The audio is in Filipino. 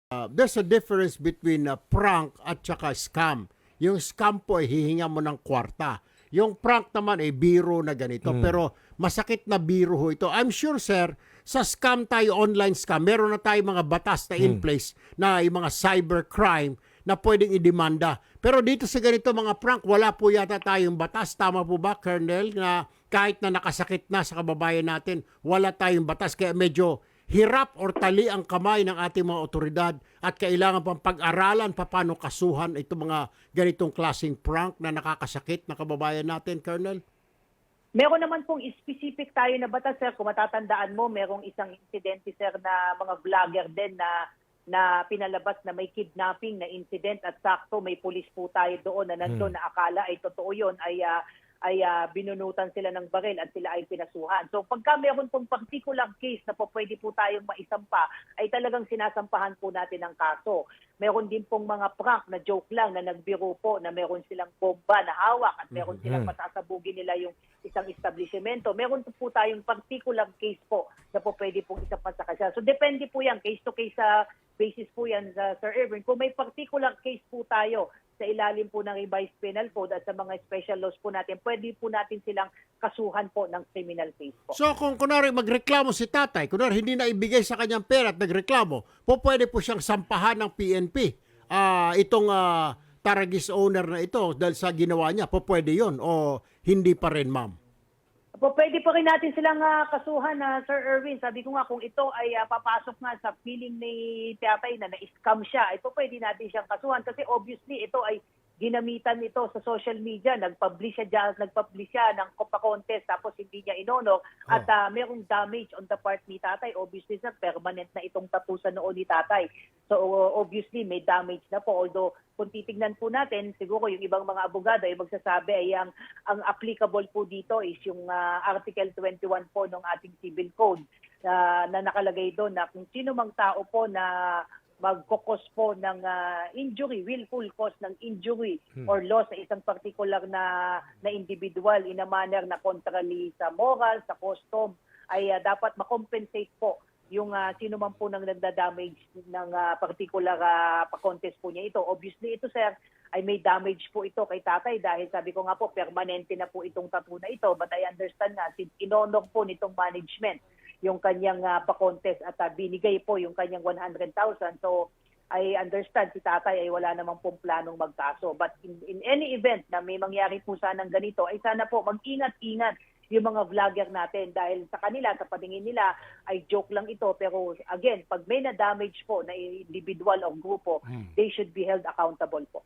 There's a difference between prank at saka scam. Yung scam po ay hihinga mo ng kwarta. Yung prank naman ay biro na ganito. Pero masakit na biro ho ito. I'm sure, sir, sa scam tayo, online scam, meron na tayo mga batas na in place na yung mga cybercrime na pwedeng idemanda. Pero dito sa ganito mga prank, wala po yata tayong batas. Tama po ba, Colonel, na kahit na nakasakit na sa kababayan natin, wala tayong batas. Kaya medyo hirap or tali ang kamay ng ating mga otoridad at kailangan pang pag-aralan paano kasuhan itong mga ganitong klaseng prank na nakakasakit na kababayan natin, Colonel? Meron naman pong specific tayo na batas, sir. Kung matatandaan mo, merong isang insidente, sir, na mga vlogger din na pinalabas na may kidnapping na incident at sakto may pulis po tayo doon na nandun na akala ay totoo yun, ay binunutan sila ng baril at sila ay pinasuhan. So pagka meron pong particular case na po pwede po tayong maisampa, ay talagang sinasampahan po natin ang kaso. Meron din pong mga prank na joke lang na nagbiro po na meron silang bomba na hawak at meron silang pasasabugin nila yung isang establishmento. Meron po tayong particular case po na po pwede pong isampa sa kasya. So depende po yan, case to case basis po yan, Sir Erwin. Kung may particular case po tayo sa ilalim po ng revised penal code at sa mga special laws po natin, pwede po natin silang kasuhan po ng criminal case po. So kung kunwari magreklamo si tatay, kunwari hindi na ibigay sa kanyang pera at nagreklamo, pwede po siyang sampahan ng PNP. Itong Taragis owner na ito dahil sa ginawa niya, pwede yun o hindi pa rin, ma'am? Po, pwede po rin natin silang kasuhan na Sir Erwin. Sabi ko nga, kung ito ay papasok nga sa feeling ni tatay na na-scam siya, ito pwede natin siyang kasuhan kasi obviously ito ay ginamitan ito sa social media, nag-publish siya ng contest tapos hindi niya inonor at merong damage on the part ni tatay. Obviously, sir, permanent na itong tattoo sa noo ni tatay. So obviously may damage na po. Although kung titignan po natin, siguro yung ibang mga abogado ay magsasabi ay ang applicable po dito is yung Article 21 po ng ating Civil Code na nakalagay doon na kung sino mang tao po na magkukos po ng injury, willful cause ng injury or loss sa isang particular na individual in a manner na contrary sa moral, sa custom, ay dapat makompensate po yung sino man po nang nagda-damage ng particular pa-contest po niya ito. Obviously ito, sir, ay may damage po ito kay tatay dahil sabi ko nga po, permanente na po itong tattoo na ito. But I understand nga, since inonor po nitong management yung kanyang pa-contest at binigay po yung kanyang 100,000. So, I understand si tatay ay wala namang pong planong magkaso. But in any event na may mangyari po sanang ganito, ay sana po mag-ingat-ingat yung mga vlogger natin dahil sa kanila, sa paningin nila, ay joke lang ito. Pero again, pag may na-damage po na individual o grupo, they should be held accountable po.